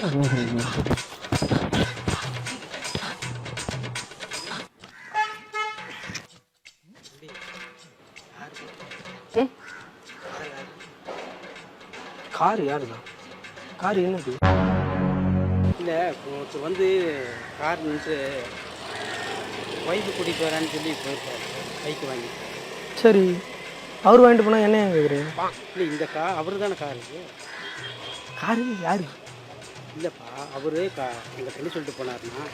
Car யாருதான்? Car என்னது? இல்லை ஒருத்தர் வந்து கார் நின்று ஒய்ஃபு கூட்டிகிட்டு வரான்னு சொல்லி போயிருக்காரு பைக்கு வாங்கி. சரி, அவர் வாங்கிட்டு போனால் என்ன கேட்குறீங்க? இல்லை இந்த அவரு தானே காரு. காரு யாரு? இல்லைப்பா அவரு எங்கள் தண்ணி சொல்லிட்டு போனாருன்னா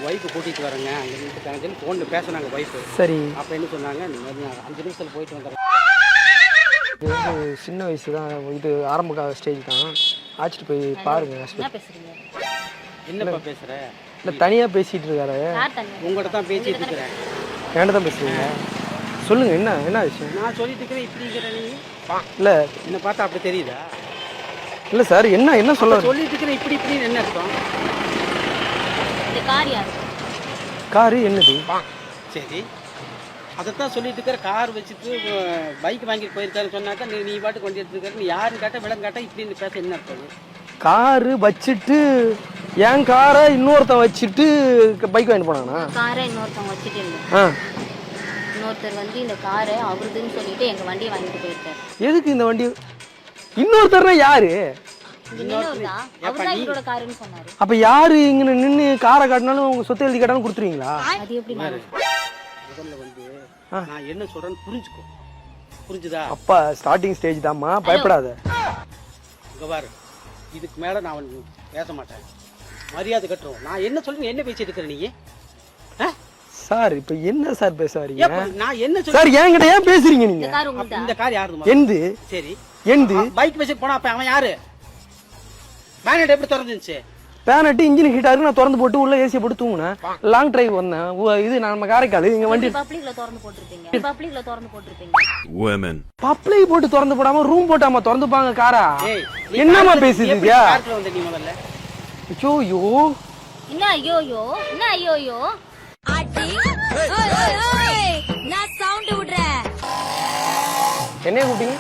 ஒய்ஃபு கூட்டிகிட்டு வரேங்க அங்கே நின்றுட்டாங்கன்னு சொல்லி ஃபோனில் பேசுனாங்க ஒய்ஃபு. சரி, அப்போ என்ன சொன்னாங்க, இந்த மாதிரி நான் 5 நிமிஷத்தில் போயிட்டு வந்துடுறேன். இது வந்து சின்ன வயசு தான், இது ஆரம்ப ஸ்டேஜ் தான். ஆச்சிட்டு போய் பாருங்க. என்னப்பா பேசுகிற? இல்லை தனியாக பேசிகிட்டு இருக்காரு. உங்கள்கிட்ட தான் பேசிகிட்டு இருக்கிறேன். என்கிட்ட தான் பேசுறீங்க? சொல்லுங்க, என்ன விஷயம்? நான் சொல்லிட்டு இருக்கிறேன் இப்படிங்கிற நீங்கள். இல்லை என்னை பார்த்தா அப்படி தெரியுதா? இல்லை சார், என்ன சொல்லிட்டு இருக்கிறேன் இப்படின்னு என்ன அர்த்தம்? காரு என்னது? சரி, அதைத்தான் சொல்லிட்டு இருக்கிற. கார் வச்சுட்டு பைக் வாங்கிட்டு போயிருக்காருன்னு சொன்னாக்கா நீ பாட்டு கொண்டு எடுத்துருக்காரு. நீ யாருன்னு கேட்டால் விளங்க கேட்டால் இப்படின்னு பேச என்ன அர்த்தம்? காரு வச்சுட்டு என் காரை இன்னொருத்தன் வச்சுட்டு பைக் வாங்கிட்டு போனானா? காரை இன்னொருத்தன் வச்சுட்டு இன்னொருத்தர் வந்து இந்த காரை அவருதுன்னு சொல்லிட்டு எங்க வண்டியை வாங்கிட்டு போயிருக்காரு. எதுக்கு இந்த வண்டி? இன்னொருத்தர்னா யாரு? அப்ப யாரு இங்க நின்று காரை காட்டினாலும் உங்க சொத்தை எழுதி காட்டாலும் கொடுத்துருவீங்களா? அது எப்படி? முதல்ல வந்து நான் என்ன சொல்றேன்னு புரிஞ்சுக்கோ. புரிஞ்சுதா? அப்பா ஸ்டார்டிங் ஸ்டேஜ் தான்மா, பயப்படாத. இங்க பாரு, இதுக்கு மேல நான் பேச மாட்டேன். மரியாதை கட்டுறோம். நான் என்ன சொல்றேன், என்ன பேசிட்டு இருக்கிற நீ? சார் இப்ப என்ன சார் பேச வரீங்க? நான் என்ன சார் என்கிட்ட ஏன் பேசுறீங்க நீங்க? இந்த கார் யாரு? எந்து? சரி, எந்து பைக் வச்சுட்டு போனா அப்ப அவன் யாரு? பேனட் எப்படி திறந்துச்சு? பேனட் இன்ஜின் ஹீட் ஆகுது. நான் திறந்து போட்டு உள்ள ஏசியை போட்டு தூங்குனேன். லாங் டிரைவ் வந்தேன். இது நம்ம காரைக்கால் இங்க வண்டி பப்ளிக்ல திறந்து போட்டுருப்பீங்க. பப்ளிக் போட்டு திறந்து போடாம ரூம் போட்டாம திறந்துப்பாங்க காரா? என்னமா பேசுறீங்க? ஐயோ என்ன ஐயோயோ? என்ன ஐயோயோ? நான் சவுண்ட் விடுறேன். என்ன கூப்பிட்டீங்க?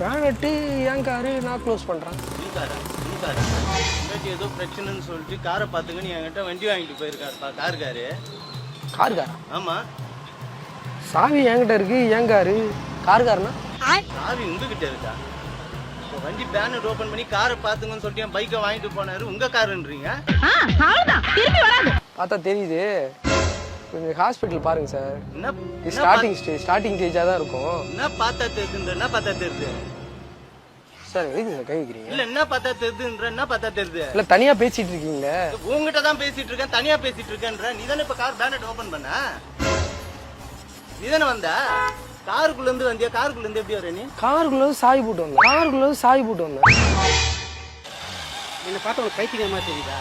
பேனட்டு ஏன் காரு நான் க்ளோஸ் பண்றேன்? ஏதோ பிரச்சனைன்னு சொல்லிட்டு காரை பார்த்துங்க. நீ என்கிட்ட வண்டி வாங்கிட்டு போயிருக்காருப்பா. காரு. ஆமா, சாவி என்கிட்ட இருக்கு. ஏன் காரு? காருனா சாவி உங்ககிட்ட இருக்கா? வண்டி பேனர் ஓபன் பண்ணி காரை பாத்துங்கன்னு சொல்லிட்டு என் பைக்கை வாங்கிட்டு போனாரு. உங்க காருன்றீங்க? பார்த்தா தெரியுது. கொஞ்சம் ஹாஸ்பிட்டல் பாருங்க சார். என்ன ஸ்டார்டிங் ஸ்டேஜா தான் இருக்கும். என்ன பார்த்தா தெரியுதுன்ற? என்ன பார்த்தா தெரியுது சார்? எதுக்கு சார் கை வைக்கிறீங்க? இல்ல என்ன பார்த்தா தெரியுதுன்ற? என்ன பார்த்தா தெரியுது? இல்ல தனியா பேசிட்டு இருக்கீங்க. உங்ககிட்ட தான் பேசிட்டு இருக்கேன். தனியா பேசிட்டு இருக்கேன்ற. நீ தானே இப்ப கார் பேனட் ஓபன் பண்ண? நீ தானே வந்த? காருக்குள்ள இருந்து வந்தியா? காருக்குள்ள இருந்து எப்படி வர? நீ காருக்குள்ள சாய் போட்டு வந்தேன். என்ன பார்த்தா ஒரு பைத்தியமா தெரியுதா?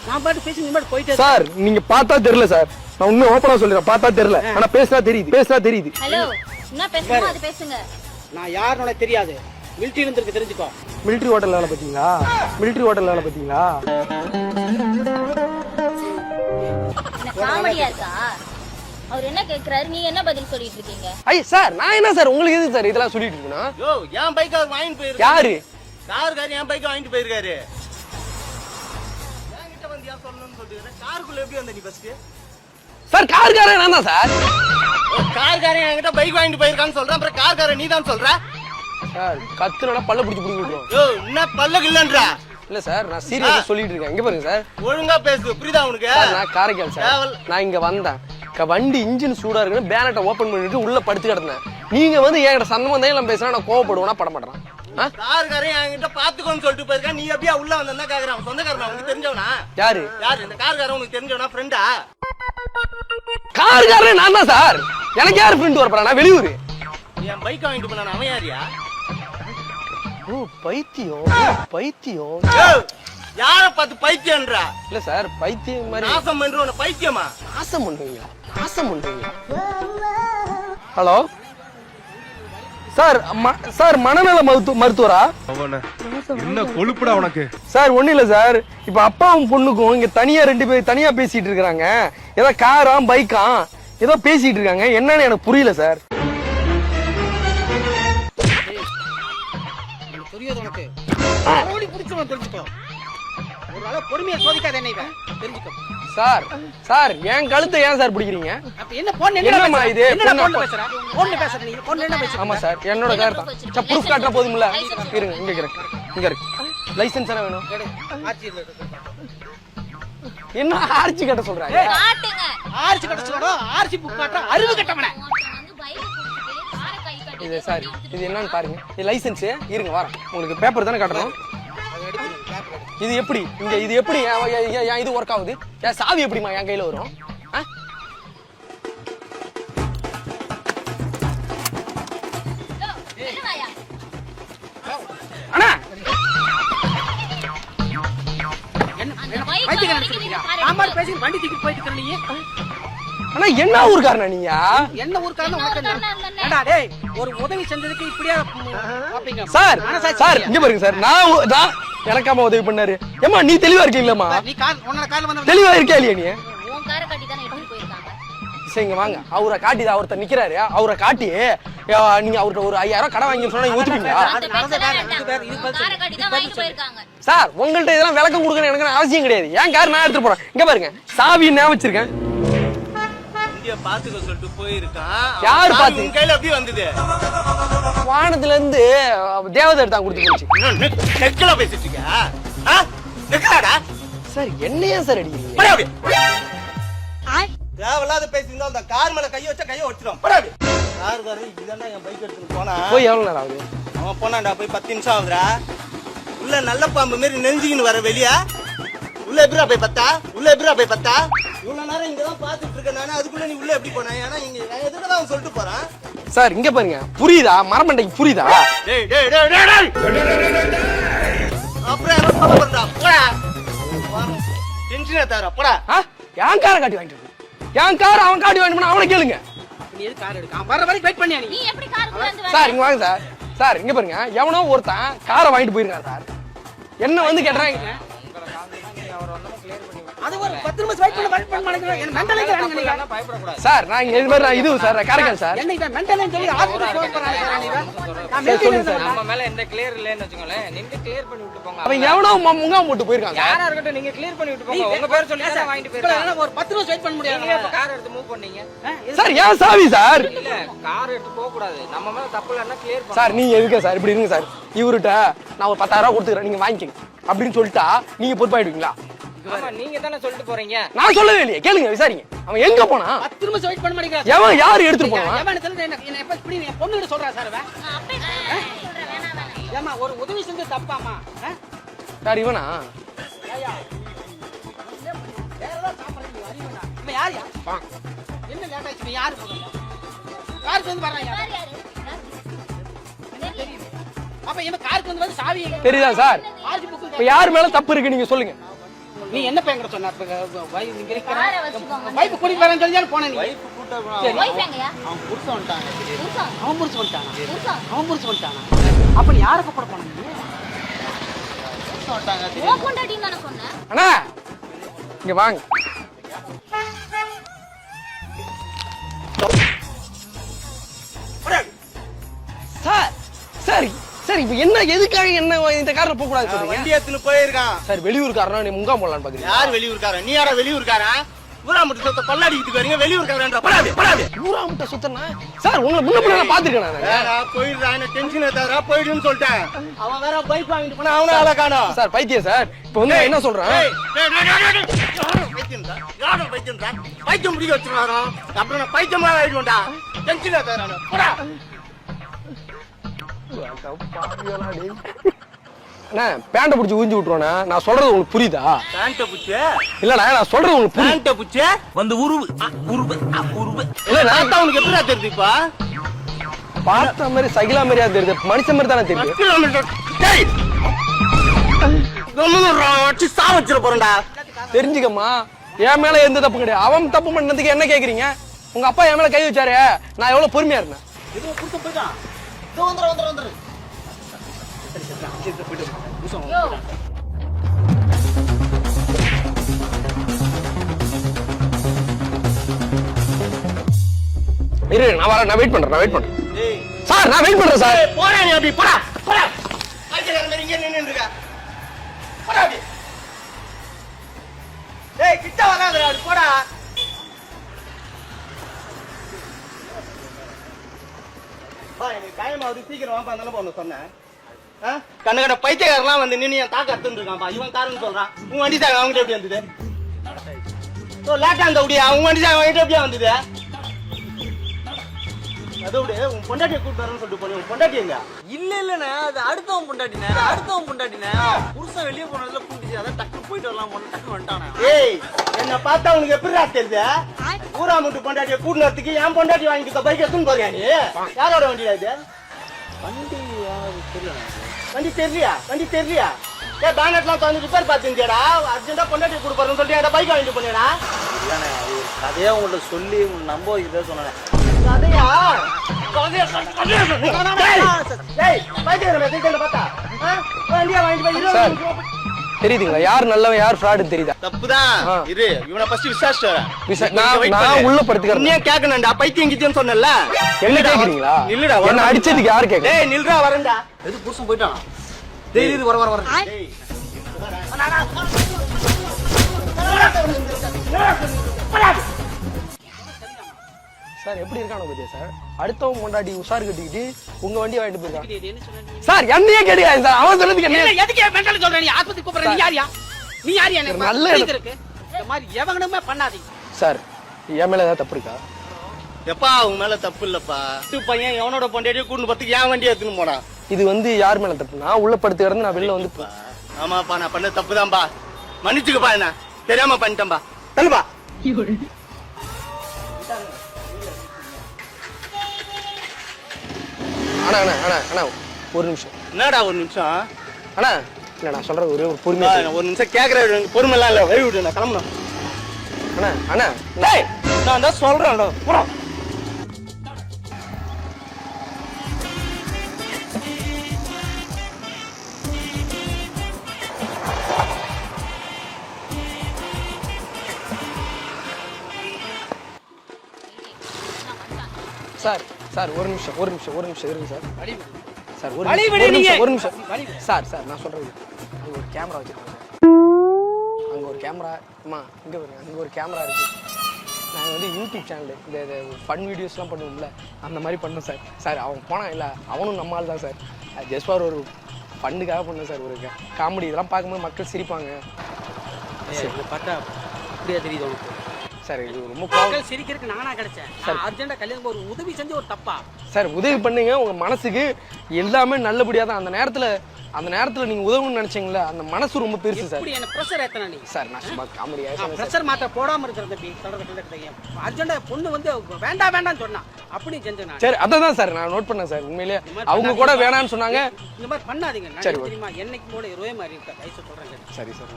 நான் பாட்டு பேசி நீ பாட்டு போயிட்டே. சார் நீங்க பார்த்தா தெரியல சார். நான் உண்மை ஓபனா சொல்றேன். பார்த்தா தெரியல, ஆனா பேசினா தெரியுது. ஹலோ, என்ன பேசுறீங்க? அது பேசுங்க. நான் யாருன்னு தெரியாது. மிலிட்டரி இருந்திருக்கு, தெரிஞ்சுக்கோ. மிலிட்டரி ஹோட்டல்ல வேலை பாத்தீங்களா? காமெடியா இருக்கா? அவர் என்ன கேக்குறாரு, நீங்க என்ன பதில் சொல்லிட்டு இருக்கீங்க? ஐய் சார், நான் என்ன சார் உங்களுக்கு எதுக்கு சார் இதெல்லாம் சொல்லிட்டு இருக்கணும்? யோ, என் பைக் அவர் வாங்கிட்டு போயிருக்காரு. யாரு? கார்காரர் என் பைக் வாங்கிட்டு போயிருக்காரு. என்கிட்ட வந்து ஏன் சொல்லணும்னு சொல்றீங்க? காருக்குள்ள எப்படி வந்த நீ ஃபர்ஸ்ட்? சார் கார்காரன் நான் தான் சார். கார்காரன் என்கிட்ட பைக் வாங்கிட்டு போயிருக்கான்னு சொல்றேன். அப்புறம் கார்காரன் நீ தான் சொல்ற? சார் கத்துறனா பல்ல பிடிச்சி புடிங்கிடுவோம். யோ, என்ன பல்லக்கு இல்லன்றா? இல்ல சார், நான் சீரியஸா சொல்லிட்டு இருக்கேன். இங்க பாருங்க சார், ஒழுங்கா பேசு. புரியுதா உனக்கு? நான் காரைக்கால் சார். நான் இங்க வந்தேன். வண்டி இன்ஜின் சூடா இருக்குன்னு பேனட்டை ஓபன் பண்ணிட்டு உள்ள படுத்து கிடந்தேன். நீங்க வந்து என்கிட்ட சம்பந்தம் எல்லாம் பேசினா நான் கோவப்படுவேனா? பட மாட்டேன். கார்காரன் என்கிட்ட பாத்துக்கோன்னு சொல்லிட்டு போயிருக்கா. நீ எப்படியா உள்ள வந்தா கேக்குறான்? சொந்தக்காரனா? உனக்கு தெரிஞ்சவனா? யாரு? இந்த கார்காரன் உனக்கு தெரிஞ்சவனா? ஃப்ரெண்டா? கார்காரன் நான் தான் சார். எனக்கு யாரு ஃப்ரெண்ட் வரப்போறா? நான் வெளியூர். என் பைக் வாங்கிட்டு போனா அவன் யாரியா? ஓ பைத்தியம். யார பார்த்து பைத்தியம்ன்றா? இல்ல சார், பைத்தியம் மாதிரி நாசம் பண்றவன பைத்தியமா? நாசம் பண்றீங்க. ஹலோ சார், சார் மனநல மருத்துவரா? என்ன கொழுப்புடா உனக்கு? சார் ஒண்ணு இல்ல சார், இப்ப அப்பாவும் பொண்ணுக்கும் இங்க ரெண்டு பேர் தனியா பேசிட்டு இருக்காங்க. ஏதோ காரா பைக்கா ஏதோ பேசிட்டு இருக்காங்க. என்னன்னு எனக்கு புரியல சார். புரியாது உனக்கு ஓடி புடிச்சவன் தெரிஞ்சுக்கோ ஒரு அளவு பொறுமையா சோதிக்காத என்ன இவன் தெரிஞ்சுக்கோ சார் சார் என் கழுத்தை ஏன் சார் பிடிக்கிறீங்க அப்ப என்ன போன் என்னம்மா இது? போன்ல பேசுற நீ போன்ல என்ன பேசுற ஆமா சார் என்னோட கார் தான் சார் ப்ரூஃப் காட்டுற போதும்ல இருங்க இங்க இருக்கு லைசென்ஸ் என்ன வேணும் என்ன ஆர்ச்சி கட்ட சொல்றாங்க காட்டுங்க ஆர்சி கட்ட சொல்லணும் ஆர்சி புக் காட்டுற அறிவு கட்டவனே வந்து பைக் கொடுத்துட்டு காரை கை கட்டி இது சார் இது என்னன்னு பாருங்க இது லைசென்ஸ் இருங்க வரேன் உங்களுக்கு பேப்பர் தானே காட்டணும் இது எப்படி இங்க இது எப்படி ஏன் இது ஒர்க் ஆகுது ஏன் சாவி எப்படிமா என் கையில வரும் என்னவாயா அண்ணா அந்த பைக் பைத்தியம் வரைக்கும் நினைச்சிருக்கியா நீங்க காரை ஆமா பேசி வண்டி தூக்கி போயிட்டு இருக்க நீ அண்ணா என்ன ஊருக்காரனா நீங்க என்ன ஊருக்காரன் உனக்கு என்ன ஏடா டேய் ஒரு உதவி செஞ்சதுக்கு இப்படியே பாப்பீங்க சார் சார் இங்க பாருங்க சார் நான் எனக்காம உதவி பண்ணாரு ஏமா நீ தெளிவா இருக்கீங்களா நீ கார் உன்னோட கார்ல வந்து தெளிவா இருக்கே இல்லையா நீ உன் காரை கட்டி தானே எடுத்துட்டு போயிருக்காங்க சரி இங்க வாங்க அவரை காட்டி ஒருத்தர் நிக்கிறாரு அவரை காட்டி நீங்க அவர்கிட்ட ஒரு 5000 கடன் வாங்கி சொன்னா நீங்க ஒத்துப்பீங்களா அந்த காரை கட்டி தான் வாங்கிட்டு போயிருக்காங்க சார் உங்கள்ட்ட இதெல்லாம் விளக்கம் கொடுக்கணும் எனக்கு அவசியம் கிடையாது ஏன் கார் நான் எடுத்துட்டு போறேன் இங்க பாருங்க சாவி நான் வச்சிருக்கேன் இந்தியா பாத்துக்க சொல்லிட்டு போயிருக்கான் யாரு சாவி பாத்து? உன் கையில எப்படி வந்தது வானத்துல இருந்து தேவதை எடுத்தாங்க கொடுத்து போச்சு நெக்கலா பேசிட்டு இருக்கியா நெக்கலாடா சார் என்னையா சார் அடிக்கிறீங்க படா அப்படி தேவையில்லாத பேசியிருந்தா அந்த கார் மேல கையை வச்சா கையை வச்சிடும் படா அப்படி கார்காரன் இதுதான்டா என் பைக் எடுத்துட்டு போனா போய் எவ்வளவு நேரம் ஆகுது அவன் போனான்டா போய் 10 நிமிஷம் ஆகுதுடா உள்ள நல்ல பாம்பு மாதிரி நெஞ்சிக்கின்னு வர வெளியா உள்ள எப்படிடா போய் பத்தா இவ்வளவு நேரம் இங்கதான் பாத்துட்டு இருக்கேன் நானே அதுக்குள்ள நீ உள்ள எப்படி போன ஏன்னா இங்க எதுக்கு அவன் சொல்லிட்டு போறான் சார் இங்க பாருங்க புரியுதா மரமண்டைக்கு புரியுதா டேய் டேய் டேய் டேய் டேய் அப்புறம் என்ன சொல்ல போறடா போடா டென்ஷனே தர போடா என் காரை காட்டி வாங்கிட்டு என் கார் அவன் காட்டி வாங்கிட்டு அவனை கேளுங்க நீ எது கார் எடுக்க வர வரைக்கும் வெயிட் பண்ணியா நீ எப்படி காருக்குள்ள வந்து சார் இங்க வாங்க சார் இங்க பாருங்க எவனோ ஒருத்தன் காரை வாங்கிட்டு போயிருக்கான் சார் என்ன வந்து கேட்டாங்க அது ஒரு 10 நிமிஷம் வெயிட் பண்ண மாட்டேங்கிறேன் என்ன மெண்டல் ஏறானீங்க நீங்க பயப்படக்கூடாது சார் நான் இது மாதிரி நான் இது சார் காரைக்கால் சார் என்ன இத மெண்டல் சொல்லி ஹாஸ்பிடல் ஃபோன் பண்ணானே நீங்க நான் சரி, சொல்லுங்க சார் நம்ம மேல எந்த கிளியர் இல்லன்னு வெச்சுங்களேன் நின்னு கிளியர் பண்ணி விட்டு போங்க அவன் எவனோ முங்கா போட்டு போயிருக்காங்க யாரா இருக்கட்டும் நீங்க கிளியர் பண்ணி விட்டு போங்க உங்க பேர் சொல்லி தான் வாங்கிட்டு போயிருக்காங்க ஒரு 10 நிமிஷம் வெயிட் பண்ண முடியாது நீங்க இப்ப கார் எடுத்து மூவ் பண்ணீங்க சார் ஏன் சாவி சார் இல்ல கார் எடுத்து போக கூடாது நம்ம மேல தப்பு இல்லன்னா கிளியர் பண்ணு சார் நீங்க எதுக்கு சார் இப்படி இருங்க சார் இவர்கிட்ட நான் ஒரு 10000 ரூபாய் கொடுத்துக்கிறேன் நீங்க வாங்கிக்கங்க அப்படின்னு சொல்லிட்டா நீங்க பொறுப்பாயிடுவீங்களா ஆமா நீங்க தானே சொல்லிட்டு போறீங்க நான் சொல்லவே இல்லையே கேளுங்க விசாரிங்க அவன் எங்க போனா 10 நிமிஷம் வெயிட் பண்ண மாட்டேங்கிறான் எவன் யாரு எடுத்துட்டு போனா எவன் தெரியல என்ன எப்ப இப்படி என் பொண்ணு கிட்ட சொல்றா சார் அவன் அப்பே சொல்றேன் வேணாம் ஏமா ஒரு உதவி செஞ்சு தப்பாமா சார் இவனா ஐயா வேற ஏதாவது சாப்பிடுறீங்க அறிவனா இவன் யாரியா என்ன லேட் ஆச்சு யாரு போறீங்க காருக்கு வந்து வர்றான் யார் யாரு தெரியும் அப்ப இவன் காருக்கு வந்து சாவி தெரியுதா சார் ஆர்ஜி புக் இப்ப யார் மேல தப்பு இருக்கு நீங்க சொல்லுங்க நீ என்ன பேங்கற சொன்ன வைஃப் நீங்க காரை வச்சுக்கோங்க வைஃப் கூட்டி வரேன்னு சொல்லி போனே நீ வைஃப் கூட்ட வைஃப் எங்கயா அவன் புருஷன் வந்துட்டாங்க புருஷன் அவன் புடிச்சு வந்துட்டானா புருஷன் அவன் புடிச்சு வந்துட்டானா அப்ப நீ யாரை கூப்பிட போன நீ புருஷன் வந்துட்டாங்க ஓ கொண்டாடின்னு தானே சொன்னேன் அண்ணா இங்க வாங்க சார் சரி சார் இப்ப என்ன எதுக்காக என்ன இந்த கார்ல போக கூடாது சொல்றீங்க வண்டி எடுத்துன்னு போயிருக்கான் சார் வெளியூர்காரனா நீ முங்கா போடலான்னு பாக்குறீங்க யார் வெளியூர்காரன் நீ யாரா வெளியூர்காரன் ஊரா மட்டும் சொத்த கொள்ளாடிக்கிட்டு வரீங்க வெளியூர்காரன்ற படாதே ஊரா முட்டை சுத்தனா சார் உங்களை முன்ன பின்ன நான் பாத்துருக்கேன் நான் வேற போயிடுறா என்ன டென்ஷன் ஏத்தாரா போயிடுன்னு சொல்லிட்டேன் அவன் வேற பைக் வாங்கிட்டு போனா அவன ஆள காணோம் சார் பைத்தியம் சார் இப்போ வந்து நான் என்ன சொல்றேன் பைத்தியம் முடிக்க வச்சிருவாரோ அப்புறம் நான் பைத்தியமா ஆயிடுவேன்டா டென்ஷன் ஏத்தாரா போடா அண்ணா பேண்ட புடிச்சு ஊஞ்சி விட்டுருவானே நான் சொல்றது உங்களுக்கு புரியுதா பேண்ட புச்சே இல்லடா நான் சொல்றது உங்களுக்கு புரியுது பேண்ட புச்சே வந்து உருவு இல்ல நான் நான் உனக்கு எப்படிடா தெரியுது இப்ப பார்த்த மாதிரி சகிலா மாதிரியா தெரியுது மனுஷன் மாதிரி தானே தெரியுது கிலோமீட்டர் டேய் வச்சு சா வச்சிட போறேன்டா தெரிஞ்சுக்கம்மா என் மேல எந்த தப்பு கிடையாது அவன் தப்பு பண்ணதுக்கு என்ன கேக்குறீங்க உங்க அப்பா என் மேல கை வச்சாரு நான் எவ்வளவு பொறுமையா இருந்தேன் இது புடிச்சு போய்டான் வந்துரு யோ இரு நான் வரேன் நான் வெயிட் பண்றேன் டேய் சார் நான் வெயிட் பண்றேன் சார் போடா நீ அப்படி போடா போடா பைத்தியக்கார மாதிரி இங்கே நின்று இருக்கா போடா அப்படி. டேய் கிட்ட வராதடா அப்படி போடா. பா எனக்கு டைமாவது சீக்கிரம் வாப்பா தானே ஒன்று சொன்னேன். கண்ணு கண்ண பைத்தியக்காரெல்லாம் வந்து நின்று என் தாக்க எடுத்துட்டு இருக்கான்ப்பா. இவன் காரணம் சொல்றான். உன் வண்டி சாங்க அவங்ககிட்ட எப்படி வந்தது? லேட்டா அந்த அப்படியா உன் வண்டி சாங்க அவங்ககிட்ட எப்படியா வந்தது? அதோட உன் பொண்டாட்டியை கூப்பிட்டு வரேன்னு சொல்லிட்டு போனேன். உன் பொண்டாட்டி எங்க? இல்லண்ணே அது அடுத்தவன் பொண்டாட்டினே புருஷன் வெளியே போனதுல கூட்டிச்சு அதான் டக்கு போயிட்டு வரலாம் டக்கு வந்துட்டானே. ஏய் என்ன பார்த்தா உனக்கு எப்படிடா தெரியுது? ஊரா முட்டு பொண்டாட்டியை கூட்டு வரதுக்கு என் பொண்டாட்டி வாங்கிக்க பைக் எடுத்துன்னு போறியா நீ? யாரோட வண்டியா இது? வண்டி தெரியலையா? ஏ பேனட்லாம் தந்து ரிப்பேர் பார்த்துட்டியாடா? அர்ஜென்ட்டா பொண்டாட்டி கூட்டு போறேன்னு சொல்லிட்டு என்கிட்ட பைக் வாங்கிட்டு போனியாடா? இல்லண்ணே அது கதையா உங்கள்ட்ட சொல்லி உங்களை நம்ப வைக்கிறதே சொன்னேன். கதையா? ஏய் பைத்தியக்காரன் சீக்கிரம் பார்த்தா வண்டியா வாங்கிட்டு போய் சார் தெரியுதுங்களா யார் நல்லவன் யார் ஃப்ராடு தெரியுதா? தப்புதான். இரு இவனை ஃபர்ஸ்ட் விசாரிச்சு நான் உள்ள படுத்துக்கிறேன். நீ கேட்கணும்டா பைத்தியம் கிச்சன்னு சொன்னல. என்ன கேக்குறீங்களா? நில்லுடா. என்ன அடிச்சதுக்கு யார் கேக்குறா? டேய் நில்றா வரேன்டா. எது புருஷன் போயிட்டானா? டேய் வர டேய் சார் எப்படி இருக்கானு பத்தியா சார்? அடுத்தவங்க கொண்டாடி உஷார் கட்டிக்கிட்டு உங்க வண்டி வாங்கிட்டு போயிருக்கான் சார். என்னையே கேட்க சார் அவன் சொல்றதுக்கு என்ன எதுக்கு மெண்டல் சொல்ற? நீ ஆஸ்பத்திரி கூப்பிடுற நீ யாரியா? நல்ல இருக்கு இந்த மாதிரி எவனுமே பண்ணாதீங்க சார். என் மேல ஏதாவது தப்பு இருக்கா? எப்பா உன் மேல தப்பு இல்லப்பா. பையன் எவனோட பொண்டாட்டியை கூட்டு பத்துக்கு என் வண்டியை எடுத்துன்னு போனா. இது வந்து யார் மேல தப்பு? நான் உள்ள படுத்து கிடந்து நான் வெளில வந்து ஆமாப்பா நான் பண்ண தப்புதான்பா. மன்னிச்சுக்கப்பா. என்ன தெரியாம பண்ணிட்டேன்பா. தள்ளுப்பா. அண்ணா அண்ணா அண்ணா அண்ணா ஒரு நிமிஷம். என்னடா ஒரு நிமிஷம்? அண்ணா இல்ல நான் சொல்றது ஒரே ஒரு பொறுமையா ஒரு நிமிஷம் கேக்குற பொறுமை எல்லாம் இல்ல. வழி விட்டு நான் கிளம்பணும். அண்ணா அண்ணா டேய் நான் தான் சொல்றேன் போடா. சார் சார் ஒரு நிமிஷம் இருங்க சார். சார் ஒரு நிமிஷம் சார் நான் சொல்றது அங்க ஒரு கேமரா வச்சிருக்கேன். அங்க ஒரு கேமரா அம்மா இங்க பாருங்க அங்க ஒரு கேமரா இருக்கு. நாங்கள் வந்து யூடியூப் சேனல் இந்த ஃபன் வீடியோஸ்லாம் பண்ணுவோம்ல அந்த மாதிரி பண்ணோம் சார். சார் அவன் போனான் இல்லை அவனும் நம்ம ஆள் தான் சார். ஜஸ்ட் ஃபார் ஒரு ஃபண்ணுக்காக பண்ணேன் சார். ஒரு காமெடி இதெல்லாம் பார்க்கும்போது மக்கள் சிரிப்பாங்க. பார்த்தா அப்படியே தெரியுது உனக்கு சார். இது ரொம்ப மக்கள் சிரிக்கிறதுக்கு நானா கிடைச்சேன் சார். அர்ஜென்ட்டா கல்யாணம் ஒரு உதவி செஞ்சு ஒரு தப்பா சார்? உதவி பண்ணுங்க உங்க மனசுக்கு எல்லாமே நல்லபடியா தான். அந்த நேரத்துல நீங்க உதவணும்னு நினைச்சீங்களா அந்த மனசு ரொம்ப பெருசு சார். இப்படி என்ன பிரஷர் ஏத்தனா நீ? சார் நான் சும்மா காமெடியா சொன்னேன். பிரஷர் மாத்த போடாம இருக்கிறது தம்பி சொல்றது. அர்ஜென்ட்டா பொண்ணு வந்து வேண்டாம் சொன்னா அப்படி செஞ்சேன் நான். சரி அதான் சார் நான் நோட் பண்ணேன் சார். உண்மையிலேயே அவங்க கூட வேணாம்னு சொன்னாங்க. இந்த மாதிரி பண்ணாதீங்க. சரி தெரியுமா என்னைக்கு போல ரோய மாதிரி இருக்க கைஸ் சொல்றேன். சரி சார்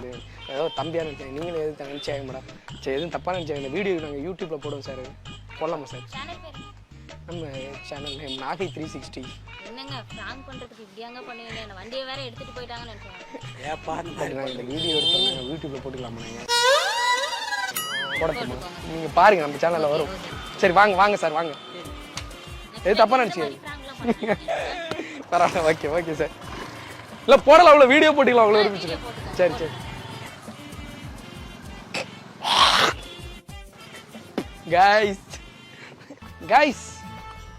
ஏதோ தம்பியா நினைச்சேன். நீங்களும் எதுவும் நினைச்சாங்க மேடம். சரி எதுவும் தப்பா நினைச்சாங்க. இந்த வீடியோ நாங்கள் யூடியூப்ல போடுவோம் சார். போடலாமா சார்? நம்ம சேனல் நேம் நாகை 360. என்னங்க பிராங்க் பண்றதுக்கு இப்படியாங்க பண்ணுவீங்க? என்ன வண்டியை வேற எடுத்துட்டு போயிட்டாங்கன்னு நினைச்சேன். ஏப்பா நான் இந்த வீடியோ எடுத்து யூடியூப்ல போட்டுக்கலாமா? நீங்க போடட்டுமா? நீங்க பாருங்க நம்ம சேனல்ல வரும். சரி வாங்க சார் வாங்க. எது தப்பா நினைச்சீங்க? பரவாயில்ல ஓகே சார். இல்ல போடலாம் அவ்வளோ வீடியோ போட்டுக்கலாம் அவ்வளோ இருந்துச்சு. சரி கைஸ்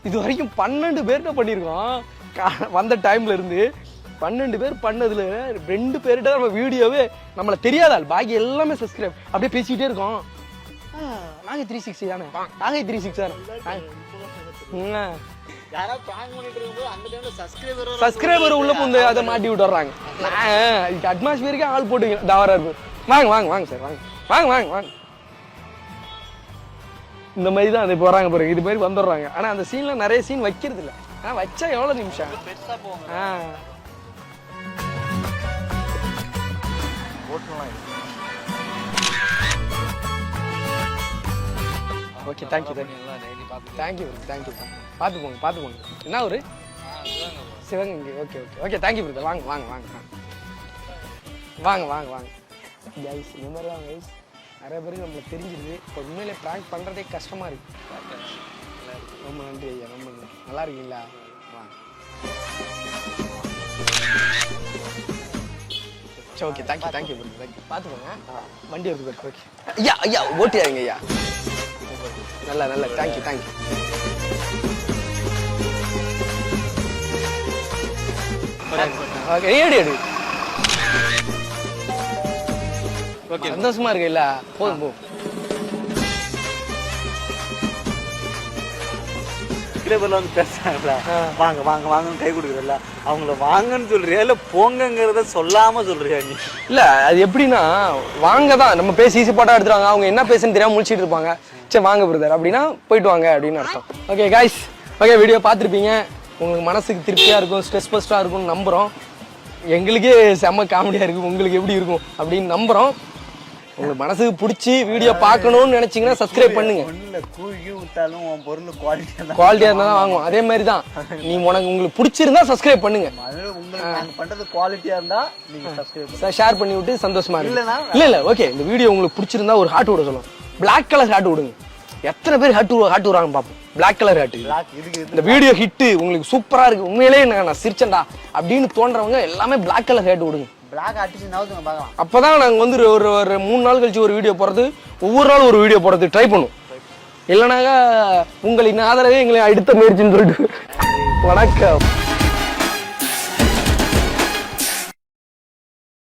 இது வரைக்கும் 12 பேர்கிட்ட பண்ணியிருக்கோம். வந்த டைம்ல இருந்து 12 பேர் பண்ணதுல 2 பேர்கிட்ட நம்ம வீடியோவே நம்மள தெரியாதால் பாக்கி எல்லாமே சப்ஸ்கிரைப் அப்படியே பேசிக்கிட்டே இருக்கோம். நாகை 360 தானே? நாகை 360 தானே? சப்ஸ்கிரைபர் உள்ள புந்து அதை மாட்டி விட்டுறாங்க. இதுக்கு அட்மாஸ்பியருக்கே ஆள் போட்டுங்க தாவரா இருக்கும். வாங்க சார் வாங்க. இந்த மாதிரி தான் இப்போ வராங்க பாருங்க. இது மாதிரி வந்துடுறாங்க. ஆனால் அந்த சீன்ல நிறைய சீன் வைக்கிறது இல்லை. ஆனால் வச்சா எவ்வளோ நிமிஷம்? Okay thank you. பார்த்து போங்க. என்ன ஒரு சிவகங்கை. Okay thank you brother. வாங்க கைஸ். இந்த மாதிரி தான் கைஸ் நிறைய பேருக்கு நம்மளுக்கு தெரிஞ்சிருது. இப்போ உண்மையிலே ப்ராங்க் பண்ணுறதே கஷ்டமாக இருக்குது. ரொம்ப நன்றி ஐயா. ரொம்ப நல்லா இருக்கீங்களா? வாங்க. சரி ஓகே தேங்க்யூ ப்ரோ தேங்க்யூ பார்த்துக்கோங்க வண்டி வருது ப்ரோ ஓகே ஐயா ஐயா ஓட்டியாருங்க ஐயா நல்ல தேங்க்யூ ஓகே எடு ஓகே சந்தோஷமா இருக்கு இல்ல போதும் போ பேர்ல வந்து பேசுறாங்களா வாங்க வாங்க வாங்கன்னு கை கொடுக்குறல்ல அவங்கள வாங்கன்னு சொல்றியா இல்ல போங்கங்கிறத சொல்லாம சொல்றியா நீ இல்ல அது எப்படின்னா வாங்க தான் நம்ம பேசி ஈஸி போட்டா எடுத்துருவாங்க அவங்க என்ன பேசுன்னு தெரியாம முழிச்சிட்டு இருப்பாங்க சரி வாங்க பிரதர் அப்படின்னா போயிட்டு வாங்க அப்படின்னு அர்த்தம் ஓகே கைஸ் ஓகே வீடியோ பார்த்துருப்பீங்க உங்களுக்கு மனசுக்கு திருப்தியா இருக்கும் ஸ்ட்ரெஸ் பஸ்டா இருக்கும்னு நம்புறோம் எங்களுக்கே செம்ம காமெடியா இருக்கும் உங்களுக்கு எப்படி இருக்கும் அப்படின்னு நம்புறோம் உங்களுக்கு மனசுக்கு பிடிச்சி வீடியோ பார்க்கணும்னு நினைச்சீங்கன்னா சப்ஸ்கிரைப் பண்ணுங்க கூழி விட்டாலும் உன் பொருள் குவாலிட்டியா இருந்தா தான் வாங்குவோம் அதே மாதிரி தான் நீ உங்களுக்கு பிடிச்சிருந்தா சப்ஸ்கிரைப் பண்ணுங்க உங்களுக்கு நாங்க பண்றது குவாலிட்டியா இருந்தா நீங்க சப்ஸ்கிரைப் ஷேர் பண்ணி விட்டு சந்தோஷமா இருக்கு இல்ல ஓகே இந்த வீடியோ உங்களுக்கு பிடிச்சிருந்தா ஒரு ஹார்ட் விட சொல்லுவோம் பிளாக் கலர் ஹார்ட் விடுங்க எத்தனை பேர் ஹார்ட் விடுறாங்க பாப்போம் பிளாக் கலர் ஹார்ட் இந்த வீடியோ ஹிட் உங்களுக்கு சூப்பரா இருக்கு உண்மையிலேயே நான் சிரிச்சேன்டா அப்படின்னு தோன்றவங்க எல்லாமே பிளாக் கலர் ஹார்ட் விடுங்க அப்பதான் நாங்க வந்து ஒரு 3 நாள் கழிச்சு ஒரு வீடியோ போறது ஒவ்வொரு நாள் ஒரு வீடியோ போறது ட்ரை பண்ணுவோம் இல்லைனாக்கா உங்களின் ஆதரவே எங்களை அடுத்த முயற்சின்னு சொல்லிட்டு வணக்கம்